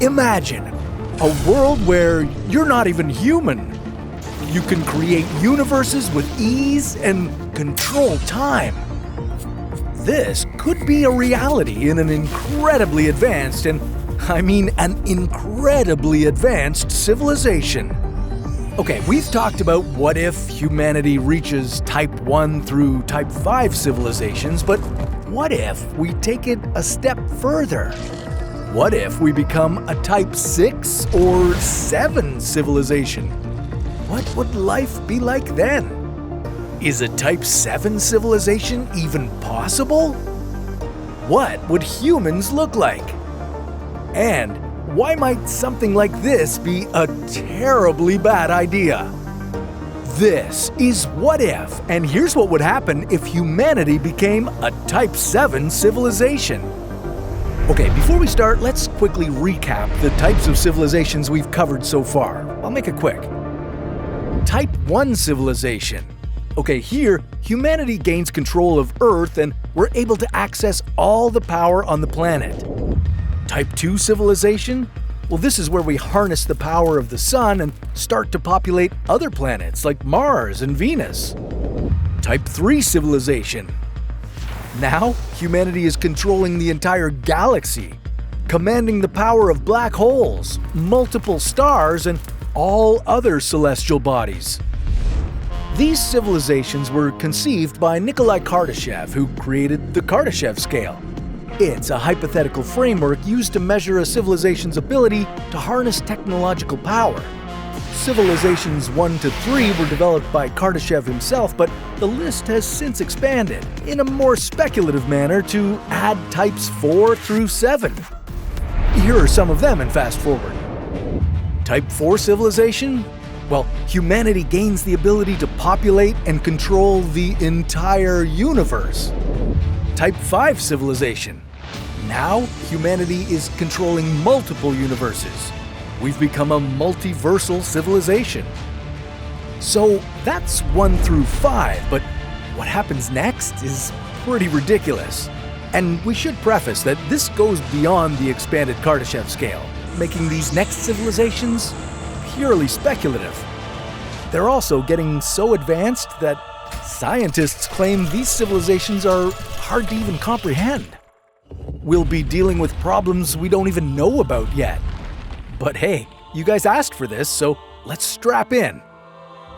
Imagine a world where you're not even human. You can create universes with ease and control time. This could be a reality in an incredibly advanced, and I mean an incredibly advanced civilization. Okay, we've talked about what if humanity reaches Type 1 through Type 5 civilizations, but what if we take it a step further? What if we become a Type 6 or 7 civilization? What would life be like then? Is a Type 7 civilization even possible? What would humans look like? And why might something like this be a terribly bad idea? This is What If, and here's what would happen if humanity became a Type 7 civilization. Okay, before we start, let's quickly recap the types of civilizations we've covered so far. I'll make it quick. Type 1 civilization. Okay, here, humanity gains control of Earth and we're able to access all the power on the planet. Type 2 civilization? Well, this is where we harness the power of the sun and start to populate other planets like Mars and Venus. Type 3 civilization. Now, humanity is controlling the entire galaxy, commanding the power of black holes, multiple stars, and all other celestial bodies. These civilizations were conceived by Nikolai Kardashev, who created the Kardashev scale. It's a hypothetical framework used to measure a civilization's ability to harness technological power. Civilizations 1 to 3 were developed by Kardashev himself, but the list has since expanded in a more speculative manner to add types 4 through 7. Here are some of them in Fast Forward. Type 4 civilization? Well, humanity gains the ability to populate and control the entire universe. Type 5 civilization. Now, humanity is controlling multiple universes. We've become a multiversal civilization. So that's 1 through 5, but what happens next is pretty ridiculous. And we should preface that this goes beyond the expanded Kardashev scale, making these next civilizations purely speculative. They're also getting so advanced that scientists claim these civilizations are hard to even comprehend. We'll be dealing with problems we don't even know about yet. But hey, you guys asked for this, so let's strap in.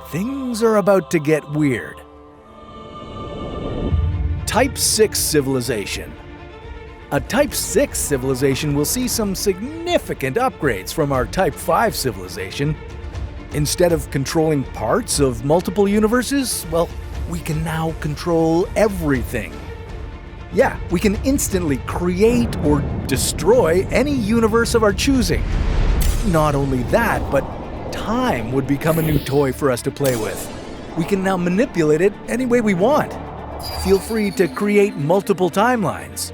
Things are about to get weird. Type 6 civilization. A Type 6 civilization will see some significant upgrades from our Type 5 civilization. Instead of controlling parts of multiple universes, well, we can now control everything. Yeah, we can instantly create or destroy any universe of our choosing. Not only that, but time would become a new toy for us to play with. We can now manipulate it any way we want. Feel free to create multiple timelines.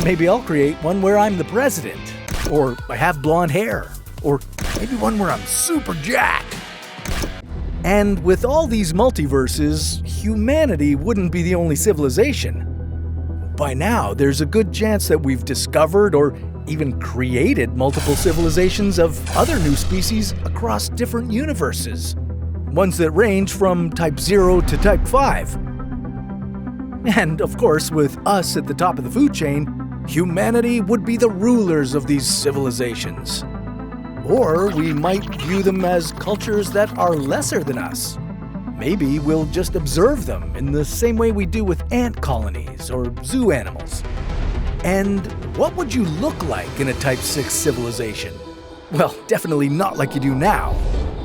Maybe I'll create one where I'm the president, or I have blonde hair, or maybe one where I'm super jacked. And with all these multiverses, humanity wouldn't be the only civilization. By now, there's a good chance that we've discovered or even created multiple civilizations of other new species across different universes. Ones that range from Type 0 to Type 5. And of course, with us at the top of the food chain, humanity would be the rulers of these civilizations. Or we might view them as cultures that are lesser than us. Maybe we'll just observe them in the same way we do with ant colonies or zoo animals. And what would you look like in a Type 6 civilization? Well, definitely not like you do now.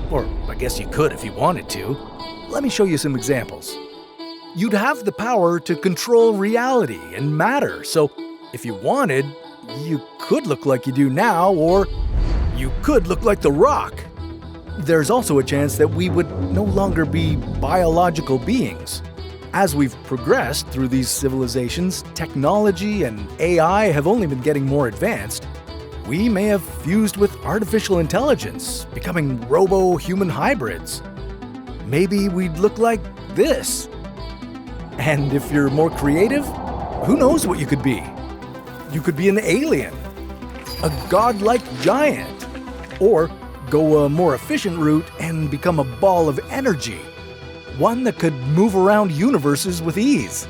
Or I guess you could if you wanted to. Let me show you some examples. You'd have the power to control reality and matter, so if you wanted, you could look like you do now, or you could look like The Rock. There's also a chance that we would no longer be biological beings. As we've progressed through these civilizations, technology and AI have only been getting more advanced. We may have fused with artificial intelligence, becoming robo-human hybrids. Maybe we'd look like this. And if you're more creative, who knows what you could be? You could be an alien. a godlike giant, or go a more efficient route and become a ball of energy, one that could move around universes with ease.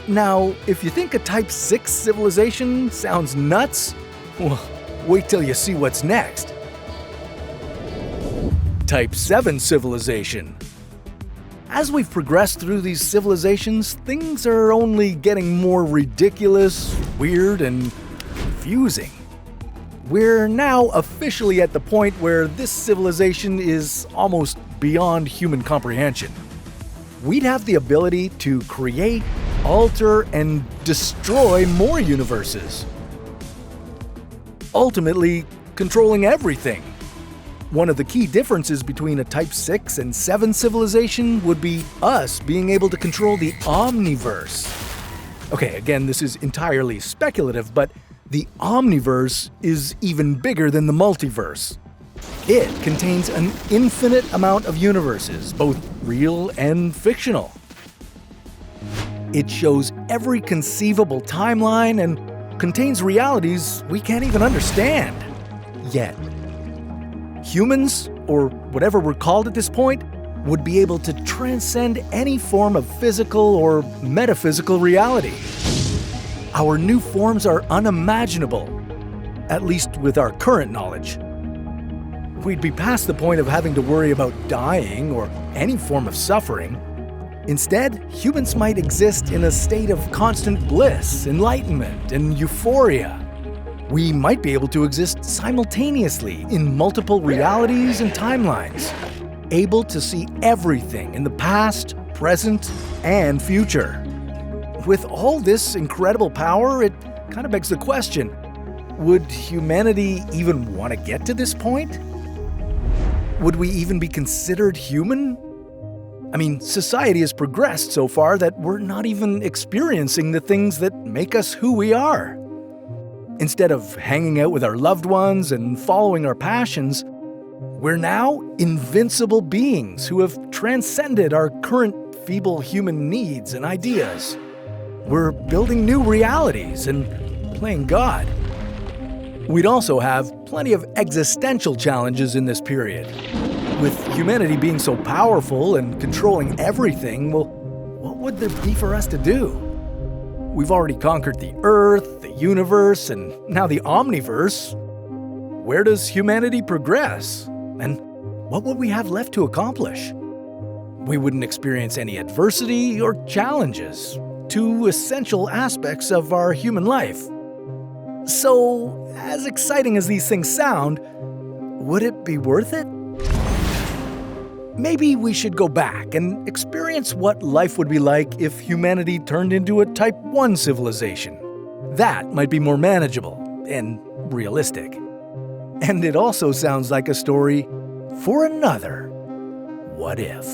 Now, if you think a Type 6 civilization sounds nuts, well, wait till you see what's next. Type 7 civilization. As we've progressed through these civilizations, things are only getting more ridiculous, weird, and confusing. We're now officially at the point where this civilization is almost beyond human comprehension. We'd have the ability to create, alter, and destroy more universes. Ultimately, controlling everything. One of the key differences between a Type 6 and 7 civilization would be us being able to control the omniverse. Okay, again, this is entirely speculative, but the omniverse is even bigger than the multiverse. It contains an infinite amount of universes, both real and fictional. It shows every conceivable timeline and contains realities we can't even understand yet. Humans, or whatever we're called at this point, would be able to transcend any form of physical or metaphysical reality. Our new forms are unimaginable, at least with our current knowledge. We'd be past the point of having to worry about dying or any form of suffering. Instead, humans might exist in a state of constant bliss, enlightenment, and euphoria. We might be able to exist simultaneously in multiple realities and timelines, able to see everything in the past, present, and future. With all this incredible power, it kind of begs the question, would humanity even want to get to this point? Would we even be considered human? I mean, society has progressed so far that we're not even experiencing the things that make us who we are. Instead of hanging out with our loved ones and following our passions, we're now invincible beings who have transcended our current feeble human needs and ideas. We're building new realities and playing God. We'd also have plenty of existential challenges in this period. With humanity being so powerful and controlling everything, well, what would there be for us to do? We've already conquered the Earth, the universe, and now the omniverse. Where does humanity progress? And what would we have left to accomplish? We wouldn't experience any adversity or challenges, two essential aspects of our human life. So, as exciting as these things sound, would it be worth it? Maybe we should go back and experience what life would be like if humanity turned into a Type 1 civilization. That might be more manageable and realistic. And it also sounds like a story for another What If.